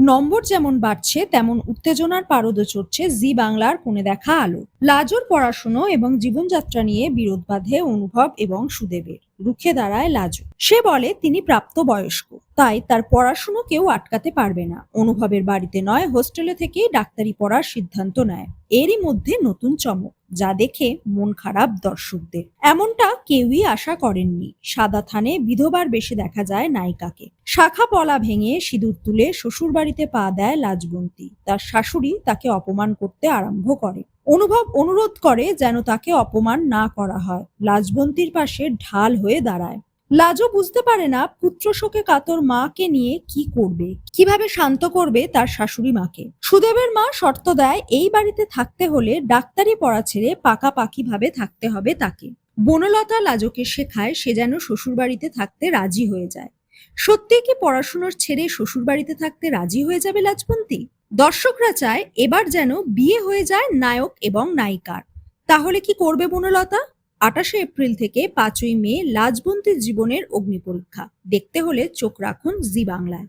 নম্বর যেমন বাড়ছে তেমন উত্তেজনার পারদও চড়ছে জি বাংলার কোণে দেখা আলো। লাজোর পড়াশুনো এবং জীবনযাত্রা নিয়ে বিরোধ বাঁধে অনুভব এবং সুদেবের। রুখে দাঁড়ায় লাজো। সে বলে তিনি প্রাপ্তবয়স্ক, তাই তার পড়াশুনো কেউ আটকাতে পারবে না। অনুভবের বাড়িতে নয়, হোস্টেলে থেকেই ডাক্তারি পড়ার সিদ্ধান্ত নেয়। এরই মধ্যে নতুন চমক, যা দেখে মন খারাপ দর্শকদের। এমনটা কেউই আশা করেননি। সাদা থানে বিধবার বেশে দেখা যায় নায়িকাকে। শাখা পলা ভেঙে সিঁদুর তুলে শ্বশুরবাড়িতে পা দেয় লাজবন্তী। তার শাশুড়ি তাকে অপমান করতে আরম্ভ করে। অনুভব অনুরোধ করে যেন তাকে অপমান না করা হয়। লাজবন্তীর পাশে ঢাল হয়ে দাঁড়ায়। লাজও বুঝতে পারে না পুত্র শোকে কাতর মাকে নিয়ে কি করবে, কিভাবে শান্ত করবে তার শাশুড়ি মাকে। সুদেবের মা শর্ত দেয় এই বাড়িতে থাকতে হলে ডাক্তারি পড়া ছেড়ে পাকাপাকি ভাবে থাকতে হবে তাকে। বনলতা লাজোকে শেখায় সে যেন শ্বশুরবাড়িতে থাকতে রাজি হয়ে যায়। সত্যি কি পড়াশোনার ছেড়ে শ্বশুরবাড়িতে থাকতে রাজি হয়ে যাবে লাজবন্তী? দর্শকরা চায় এবার যেন বিয়ে হয়ে যায় নায়ক এবং নায়িকার। তাহলে কি করবে বনলতা? ২৮শে এপ্রিল থেকে ৫ই মে লাজবন্তীর জীবনের অগ্নিপরীক্ষা দেখতে হলে চোখ রাখুন জি বাংলায়।